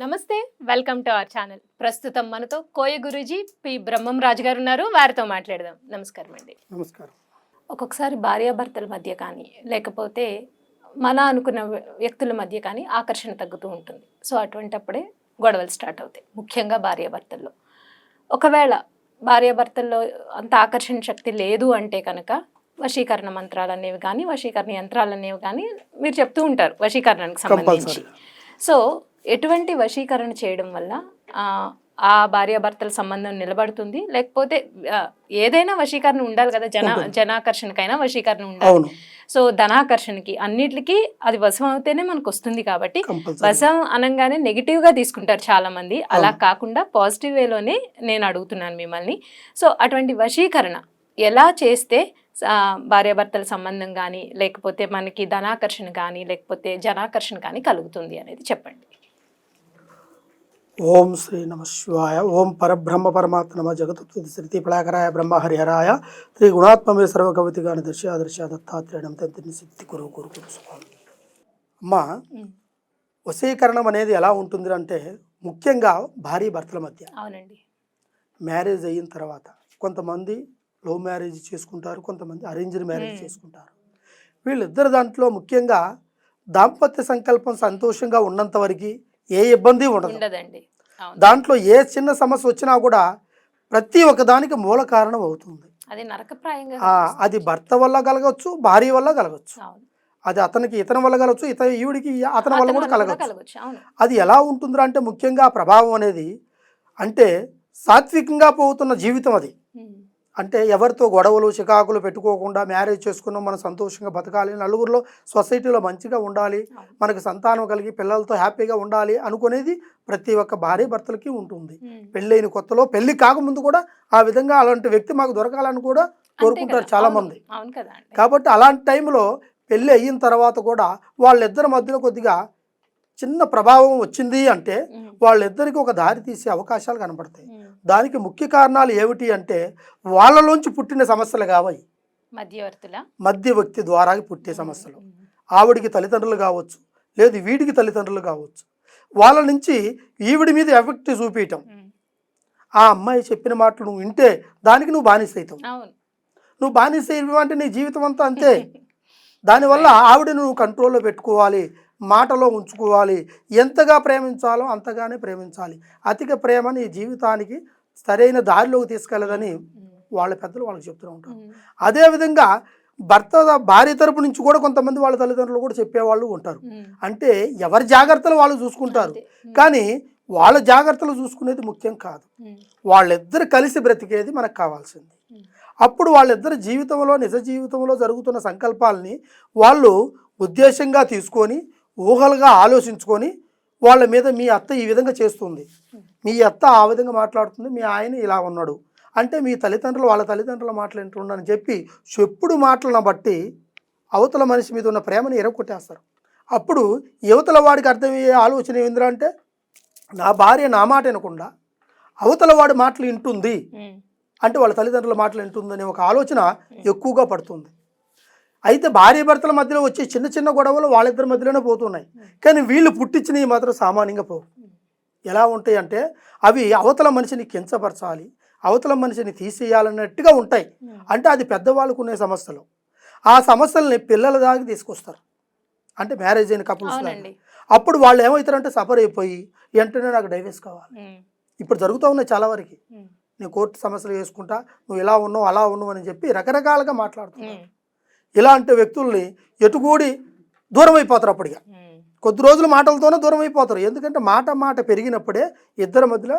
నమస్తే, welcome to our channel. ప్రస్తుతం మనతో కోయ గురూజీ పి బ్రహ్మం రాజు గారు ఉన్నారు. వారితో మాట్లాడదాం. నమస్కారం అండి. నమస్కారం. ఒక్కొక్కసారి భార్యాభర్తల మధ్య కానీ లేకపోతే మన అనుకున్న వ్యక్తుల మధ్య కానీ ఆకర్షణ తగ్గుతూ ఉంటుంది. సో అటువంటప్పుడే గొడవలు స్టార్ట్ అవుతాయి, ముఖ్యంగా భార్యాభర్తల్లో. ఒకవేళ భార్యాభర్తల్లో అంత ఆకర్షణ శక్తి లేదు అంటే కనుక వశీకరణ మంత్రాలు అనేవి కానీ వశీకరణ యంత్రాలు అనేవి కానీ మీరు చెప్తూ ఉంటారు వశీకరణకు సంబంధించి. సో ఎటువంటి వశీకరణ చేయడం వల్ల ఆ భార్యాభర్తల సంబంధం నిలబడుతుంది, లేకపోతే ఏదైనా వశీకరణ ఉండాలి కదా, జనాకర్షణకైనా వశీకరణ ఉండాలి. సో ధనాకర్షణకి అన్నిటికీ అది వశం అవుతేనే మనకు వస్తుంది. కాబట్టి వశం అనగానే నెగిటివ్ గా తీసుకుంటారు చాలా మంది. అలా కాకుండా పాజిటివ్ వేలోనే నేను అడుగుతున్నాను మిమ్మల్ని. సో అటువంటి వశీకరణ ఎలా చేస్తే భార్యాభర్తల సంబంధం కానీ లేకపోతే మనకి ధనాకర్షణ కానీ లేకపోతే జనాకర్షణ కానీ కలుగుతుంది అనేది చెప్పండి. ఓం శ్రీ నమ శివాయ. ఓం పరబ్రహ్మ పరమాత్మ నమ జగత్ శ్రీ ఫలాకరాయ బ్రహ్మ హరిహరాయ శ్రీ గుణాత్మమే సర్వకవితిగాని దర్శ దత్తాత్రేయం తంత్రిని సిద్ధి కురు కురు కురు స్వామి. అమ్మ, వశీకరణం అనేది ఎలా ఉంటుంది అంటే ముఖ్యంగా భార్య భర్తల మధ్య. అవునండి. మ్యారేజ్ అయిన తర్వాత కొంతమంది లవ్ మ్యారేజ్ చేసుకుంటారు, కొంతమంది అరేంజ్డ్ మ్యారేజ్ చేసుకుంటారు. వీళ్ళిద్దరు దాంట్లో ముఖ్యంగా దాంపత్య సంకల్పం సంతోషంగా ఉన్నంత వరకు ఏ ఇబ్బంది ఉండదండి. దాంట్లో ఏ చిన్న సమస్య వచ్చినా కూడా ప్రతి ఒక్కదానికి మూల కారణం అవుతుంది. అది భర్త వల్ల కలగవచ్చు, భార్య వల్ల కలగచ్చు, అది అతనికి ఇతని వల్ల కలగచ్చు, ఈవిడికి అతని వల్ల కూడా కలగచ్చు. అది ఎలా ఉంటుందిరా అంటే ముఖ్యంగా ప్రభావం అనేది అంటే సాత్వికంగా పోతున్న జీవితం అది. అంటే ఎవరితో గొడవలు చికాకులు పెట్టుకోకుండా మ్యారేజ్ చేసుకున్నాం, మనం సంతోషంగా బతకాలి, నలుగురిలో సొసైటీలో మంచిగా ఉండాలి, మనకు సంతానం కలిగి పిల్లలతో హ్యాపీగా ఉండాలి అనుకునేది ప్రతి ఒక్క భార్య భర్తలకి ఉంటుంది. పెళ్ళైన కొత్తలో, పెళ్లి కాకముందు కూడా ఆ విధంగా అలాంటి వ్యక్తి మాకు దొరకాలని కూడా కోరుకుంటారు చాలా మంది. కాబట్టి అలాంటి టైంలో పెళ్ళి అయిన తర్వాత కూడా వాళ్ళిద్దరి మధ్యలో కొద్దిగా చిన్న ప్రభావం వచ్చింది అంటే వాళ్ళిద్దరికి ఒక దారి తీసే అవకాశాలు కనపడతాయి. దానికి ముఖ్య కారణాలు ఏమిటి అంటే వాళ్ళలోంచి పుట్టిన సమస్యలు కావాలి. మధ్య వ్యక్తి ద్వారా పుట్టే సమస్యలు. ఆవిడికి తల్లిదండ్రులు కావచ్చు, లేదు వీడికి తల్లిదండ్రులు కావచ్చు. వాళ్ళ నుంచి ఈవిడి మీద ఎఫెక్ట్ చూపించటం. ఆ అమ్మాయి చెప్పిన మాటలు నువ్వు వింటే దానికి నువ్వు బానిస అవుతావు. నువ్వు బానిస అంటే నీ జీవితం అంతా అంతే. దానివల్ల ఆవిడని నువ్వు కంట్రోల్లో పెట్టుకోవాలి, మాటలో ఉంచుకోవాలి. ఎంతగా ప్రేమించాలో అంతగానే ప్రేమించాలి. అధిక ప్రేమ నీ జీవితానికి సరైన దారిలోకి తీసుకెళ్ళదని వాళ్ళ పెద్దలు వాళ్ళకి చెప్తూ ఉంటారు. అదేవిధంగా భార్య తరపు నుంచి కూడా కొంతమంది వాళ్ళ తల్లిదండ్రులు కూడా చెప్పేవాళ్ళు ఉంటారు. అంటే ఎవరి జాగ్రత్తలు వాళ్ళు చూసుకుంటారు, కానీ వాళ్ళ జాగ్రత్తలు చూసుకునేది ముఖ్యం కాదు. వాళ్ళిద్దరు కలిసి బ్రతికేది మనకు కావాల్సింది. అప్పుడు వాళ్ళిద్దరు జీవితంలో, నిజ జీవితంలో జరుగుతున్న సంకల్పాలని వాళ్ళు ఉద్దేశంగా తీసుకొని ఊహలుగా ఆలోచించుకొని వాళ్ళ మీద మీ అత్త ఈ విధంగా చేస్తుంది, మీ అత్త ఆ విధంగా మాట్లాడుతుంది, మీ ఆయన ఇలా ఉన్నాడు అంటే మీ తల్లిదండ్రులు వాళ్ళ తల్లిదండ్రుల మాటలు వింటుండని చెప్పి చెప్పుడు మాటలను బట్టి అవతల మనిషి మీద ఉన్న ప్రేమని ఎరగొట్టేస్తారు. అప్పుడు యువతల వాడికి అర్థమయ్యే ఆలోచన ఏంద్రా అంటే నా భార్య నా మాట వినకుండా అవతల వాడి మాటలు వింటుంది అంటే వాళ్ళ తల్లిదండ్రుల మాటలు వింటుందనే ఒక ఆలోచన ఎక్కువగా పడుతుంది. అయితే భార్య భర్తల మధ్యలో వచ్చే చిన్న చిన్న గొడవలు వాళ్ళిద్దరి మధ్యలోనే పోతున్నాయి, కానీ వీళ్ళు పుట్టించినవి మాత్రం సామాన్యంగా పోవు. ఎలా ఉంటాయి అంటే అవి అవతల మనిషిని కించపరచాలి, అవతల మనిషిని తీసేయాలన్నట్టుగా ఉంటాయి. అంటే అది పెద్దవాళ్ళకు ఉన్న సమస్యలు. ఆ సమస్యల్ని పిల్లల దాకా తీసుకొస్తారు, అంటే మ్యారేజ్ అయిన కపుల్స్. అప్పుడు వాళ్ళు ఏమవుతారంటే సఫర్ అయిపోయి వెంటనే నాకు డైవర్స్ కావాలి. ఇప్పుడు జరుగుతూ ఉన్నాయి చాలా వరకు. నేను కోర్టు సమస్యలు చేసుకుంటా, నువ్వు ఇలా ఉన్నావు అలా ఉన్నావు అని చెప్పి రకరకాలుగా మాట్లాడుతున్నావు. ఇలాంటి వ్యక్తుల్ని ఎటుగూడి దూరం అయిపోతారు. అప్పటిగా కొద్ది రోజుల మాటలతోనే దూరం అయిపోతారు. ఎందుకంటే మాట పెరిగినప్పుడే ఇద్దరి మధ్యలో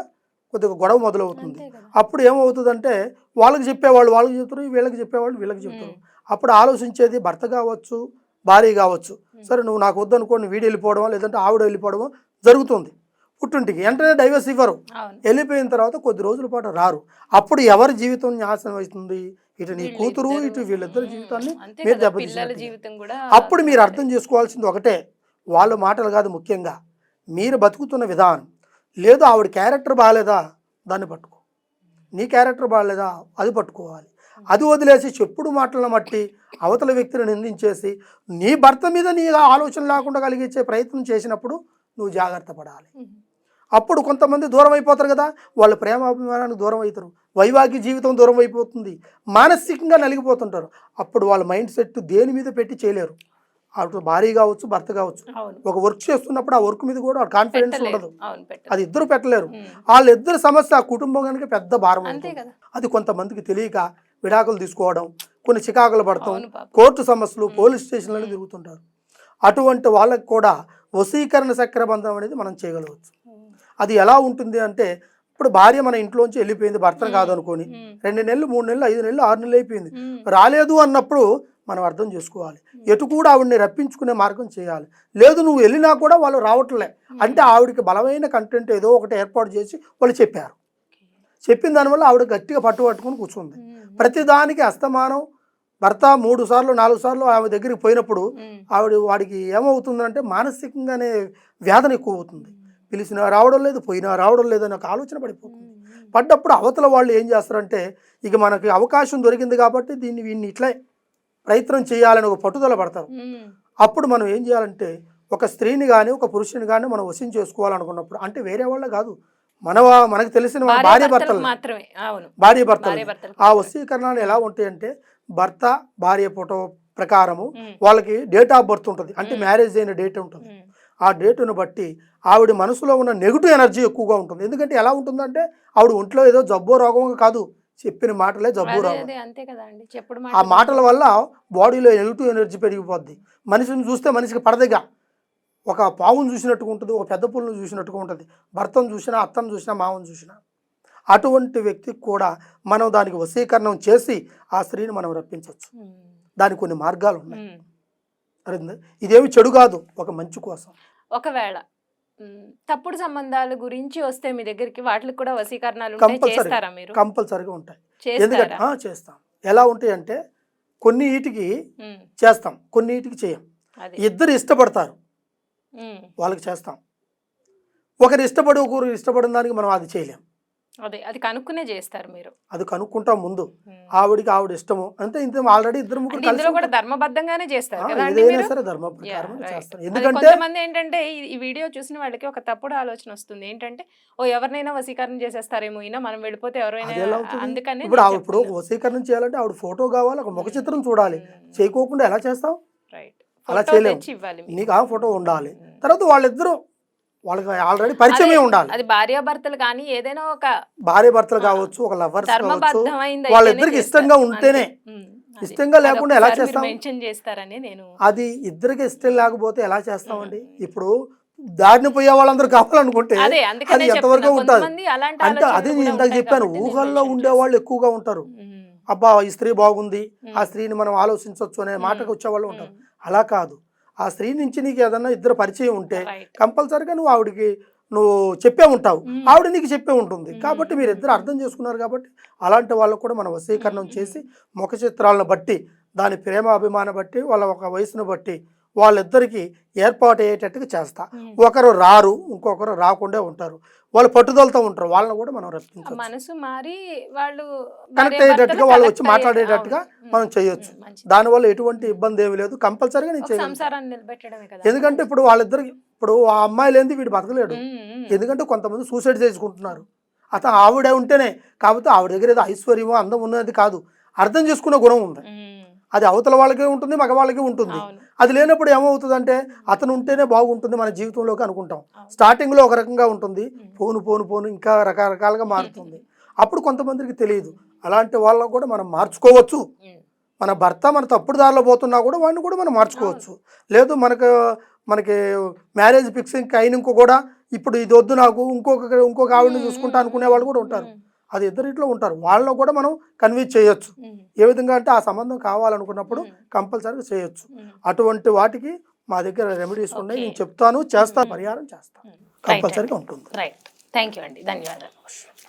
కొద్దిగా గొడవ మొదలవుతుంది. అప్పుడు ఏమవుతుందంటే వాళ్ళకి చెప్పేవాళ్ళు వాళ్ళకి చెప్తారు, వీళ్ళకి చెప్పేవాళ్ళు వీళ్ళకి చెప్తారు. అప్పుడు ఆలోచించేది భర్త కావచ్చు, భార్య కావచ్చు. సరే నువ్వు నాకు వద్దనుకోండి, వీడు వెళ్ళిపోవడమో లేదంటే ఆవిడ వెళ్ళిపోవడమో జరుగుతుంది. పుట్టింటికి వెంటనే డైవర్స్ ఇవ్వరు. వెళ్ళిపోయిన తర్వాత కొద్ది రోజుల పాటు రారు. అప్పుడు ఎవరి జీవితం నాశనం అవుతుంది? ఇటు నీ కూతురు, ఇటు వీళ్ళిద్దరి జీవితాన్ని మీరు దెబ్బతీస్తారు. అప్పుడు మీరు అర్థం చేసుకోవాల్సింది ఒకటే, వాళ్ళ మాటలు కాదు, ముఖ్యంగా మీరు బతుకుతున్న విధానం. లేదు ఆవిడ క్యారెక్టర్ బాగాలేదా దాన్ని పట్టుకో, నీ క్యారెక్టర్ బాగాలేదా అది పట్టుకోవాలి. అది వదిలేసి చెప్పుడు మాటలను బట్టి అవతల వ్యక్తిని నిందించేసి నీ భర్త మీద నీ ఆలోచన లేకుండా కలిగించే ప్రయత్నం చేసినప్పుడు నువ్వు జాగ్రత్త పడాలి. అప్పుడు కొంతమంది దూరం అయిపోతారు కదా, వాళ్ళ ప్రేమాభిమానానికి దూరం అవుతారు, వైవాహిక జీవితం దూరం అయిపోతుంది, మానసికంగా నలిగిపోతుంటారు. అప్పుడు వాళ్ళ మైండ్ సెట్ దేని మీద పెట్టి చేయలేరు. అటు భార్య కావచ్చు, భర్త కావచ్చు, ఒక వర్క్ చేస్తున్నప్పుడు ఆ వర్క్ మీద కూడా కాన్ఫిడెన్స్ ఉండదు, అది ఇద్దరు పెట్టలేరు. వాళ్ళిద్దరు సమస్య ఆ కుటుంబం కనుక పెద్ద భారం అవుతుంది. అది కొంతమందికి తెలియక విడాకులు తీసుకోవడం, కొన్ని చికాకులు పడతాం, కోర్టు సమస్యలు, పోలీస్ స్టేషన్లను తిరుగుతుంటారు. అటువంటి వాళ్ళకి కూడా వశీకరణ చక్రబంధం అనేది మనం చేయగలవచ్చు. అది ఎలా ఉంటుంది అంటే, ఇప్పుడు భార్య మన ఇంట్లోంచి వెళ్ళిపోయింది, భర్తను కాదనుకొని 2 నెలలు 3 నెలలు 5 నెలలు 6 నెలలు అయిపోయింది, రాలేదు అన్నప్పుడు మనం అర్థం చేసుకోవాలి. ఎటు కూడా ఆవిడని రప్పించుకునే మార్గం చేయాలి. లేదు నువ్వు వెళ్ళినా కూడా వాళ్ళు రావట్లే అంటే ఆవిడకి బలమైన కంటెంట్ ఏదో ఒకటి ఏర్పాటు చేసి వాళ్ళు చెప్పారు. చెప్పిన దానివల్ల ఆవిడ గట్టిగా పట్టుకొని కూర్చుంది. ప్రతిదానికి అస్తమానం భర్త 3 సార్లు 4 సార్లు ఆమె దగ్గరికి పోయినప్పుడు వాడికి ఏమవుతుందంటే మానసికంగానే వేదన ఎక్కువ అవుతుంది. పిలిచినా రావడం లేదు, పోయినా రావడం లేదు అనే ఒక ఆలోచన పడిపోతుంది. పడ్డప్పుడు అవతల వాళ్ళు ఏం చేస్తారంటే, ఇక మనకి అవకాశం దొరికింది కాబట్టి వీడిని ఇట్లా ప్రయత్నం చేయాలని ఒక పట్టుదల పడతారు. అప్పుడు మనం ఏం చేయాలంటే, ఒక స్త్రీని కానీ ఒక పురుషుని కానీ మనం వశం చేసుకోవాలనుకున్నప్పుడు, అంటే వేరే వాళ్ళ కాదు, మనకు తెలిసిన భార్య భర్తలు, ఆ వశీకరణాలు ఎలా ఉంటాయంటే, భర్త భార్య ఫోటో ప్రకారము వాళ్ళకి డేట్ ఆఫ్ బర్త్ ఉంటుంది, అంటే మ్యారేజ్ అయిన డేట్ ఉంటుంది. ఆ డేటును బట్టి ఆవిడ మనసులో ఉన్న నెగిటివ్ ఎనర్జీ ఎక్కువగా ఉంటుంది. ఎందుకంటే ఎలా ఉంటుందంటే, ఆవిడ ఒంట్లో ఏదో జబ్బో రోగం కాదు, చెప్పిన మాటలే జబ్బు రోగం. ఆ మాటల వల్ల బాడీలో నెగిటివ్ ఎనర్జీ పెరిగిపోద్ది. మనిషిని చూస్తే మనిషికి పడదగా, ఒక పావును చూసినట్టుగా ఉంటుంది, ఒక పెద్ద పుల్లను చూసినట్టుగా ఉంటుంది, భర్తను చూసినా, అత్తను చూసినా, మామను చూసినా. అటువంటి వ్యక్తికి కూడా మనం దానికి వశీకరణం చేసి ఆ స్త్రీని మనం రప్పించవచ్చు. దానికి కొన్ని మార్గాలు ఉన్నాయి. ఇదేమి చెడు కాదు, ఒక మంచి కోసం. ఒకవేళ తప్పుడు సంబంధాల గురించి వస్తే మీ దగ్గరికి, వాటికి కూడా వశీకరణాలు కంపల్సరీగా ఉంటాయి. ఎందుకంటే చేస్తాం. ఎలా ఉంటాయి అంటే, కొన్ని వీటికి చేస్తాం, కొన్ని వీటికి చేయం. ఇద్దరు ఇష్టపడతారు, వాళ్ళకి చేస్తాం. ఒకరు ఇష్టపడి ఒకరు ఇష్టపడిన దానికి మనం అది చేయలేం. అది కనుక్కునే చేస్తారు మీరు. అది కనుక్కుంటాం ముందు, ఆవిడికి ఆవిడ ఇష్టము అంటే. ఇంత ఆల్రెడీ ఇద్దరు ముగ్గురు కలిసి కూడా ధర్మబద్ధంగానే చేస్తారు కదా, ఏదైనా సరే ధర్మ ప్రకారం చేస్తారు. ఎందుకంటే కొంతమంది ఏంటంటే ఈ వీడియో చూసిన వాళ్ళకి ఒక తప్పుడు ఆలోచన వస్తుంది ఏంటంటే, ఎవరినైనా వశీకరణ చేసేస్తారేమో ఈయన, మనం వెళ్ళిపోతే ఎవరైనా, అందుకని ఇప్పుడు వశీకరణ చేయాలంటే ఆవిడ ఫోటో కావాలి, ఒక ముఖ చిత్రం చూడాలి. చేయకోకుండా ఎలా చేస్తావు? అలా చేయలేము. నీకు ఆ ఫోటో ఉండాలి. తర్వాత వాళ్ళిద్దరూ, వాళ్ళకి ఆల్రెడీ పరిచయమే ఉండాలి. అది భార్యాభర్తలు కానీ ఏదైనా ఒక భార్యాభర్తలు కావచ్చు, ఒక లవర్స్ కావచ్చు, వాళ్ళిద్దరికి ఇష్టంగా ఉంటేనే. ఇష్టంగా లేకుండా ఎలా చేస్తాం? అది ఇద్దరికి ఇష్టం లేకపోతే ఎలా చేస్తామండి? ఇప్పుడు దారిని పోయే వాళ్ళందరూ కావాలనుకుంటే అది ఎంతవరకు ఉంటుంది అంటే, అది నేను ఇందాక చెప్పాను, ఊహల్లో ఉండేవాళ్ళు ఎక్కువగా ఉంటారు. అబ్బా ఈ స్త్రీ బాగుంది, ఆ స్త్రీని మనం ఆలోచించవచ్చు అనే మాటకు వచ్చేవాళ్ళు ఉంటారు. అలా కాదు, ఆ స్త్రీ నుంచి నీకు ఏదన్నా ఇద్దరు పరిచయం ఉంటే కంపల్సరీగా నువ్వు ఆవిడకి చెప్పే ఉంటావు, ఆవిడ నీకు చెప్పే ఉంటుంది. కాబట్టి మీరు ఇద్దరు అర్థం చేసుకున్నారు. కాబట్టి అలాంటి వాళ్ళకు కూడా మనం వశీకరణం చేసి ముఖ చిత్రాలను బట్టి, దాని ప్రేమ అభిమానం బట్టి, వాళ్ళ ఒక వయసును బట్టి వాళ్ళిద్దరికి ఏర్పాటు అయ్యేటట్టుగా చేస్తా. ఒకరు రారు, ఇంకొకరు రాకుండా ఉంటారు, వాళ్ళు పట్టుదలతో ఉంటారు, వాళ్ళని కూడా మనం రప్పించవచ్చు. మనసు మారి వాళ్ళు కనెక్ట్ అయ్యేటట్టుగా, వాళ్ళు వచ్చి మాట్లాడేటట్టుగా మనం చేయొచ్చు. దానివల్ల ఎటువంటి ఇబ్బంది ఏమి లేదు. కంపల్సరీగా నేను చేయగలను. ఎందుకంటే ఇప్పుడు వాళ్ళిద్దరికి, ఇప్పుడు ఆ అమ్మాయి లేనిది వీడు బతకలేడు. ఎందుకంటే కొంతమంది సూసైడ్ చేసుకుంటున్నారు. అతను ఆవిడ ఉంటేనే, కాకపోతే ఆవిడ దగ్గర ఏదో ఐశ్వర్యమో అందం ఉన్నది కాదు, అర్థం చేసుకునే గుణం ఉంది. అది అవతల వాళ్ళకే ఉంటుంది, మగవాళ్ళకి ఉంటుంది. అది లేనప్పుడు ఏమవుతుందంటే, అతను ఉంటేనే బాగుంటుంది మన జీవితంలోకి అనుకుంటాం. స్టార్టింగ్లో ఒక రకంగా ఉంటుంది, పోను ఇంకా రకరకాలుగా మారుతుంది. అప్పుడు కొంతమందికి తెలియదు. అలాంటి వాళ్ళకు కూడా మనం మార్చుకోవచ్చు. మన భర్త మన తప్పుడు దారిలో పోతున్నా కూడా వాడిని కూడా మనం మార్చుకోవచ్చు. లేదు మనకి మ్యారేజ్ ఫిక్సింగ్ అయినాక కూడా ఇప్పుడు ఇది వద్దు నాకు, ఇంకొక ఆవిడని చూసుకుంటా అనుకునే వాళ్ళు కూడా ఉంటారు. అది ఇద్దరిట్లో ఉంటారు, వాళ్ళలో కూడా మనం కన్విన్స్ చేయొచ్చు. ఏ విధంగా అంటే, ఆ సంబంధం కావాలనుకున్నప్పుడు కంపల్సరీగా చేయొచ్చు. అటువంటి వాటికి మా దగ్గర రెమెడీస్ ఉన్నాయి, నేను చెప్తాను, చేస్తాను, పరిహారం చేస్తాను, కంపల్సరీగా ఉంటుంది. రైట్, థ్యాంక్ యూ అండి, ధన్యవాదాలు.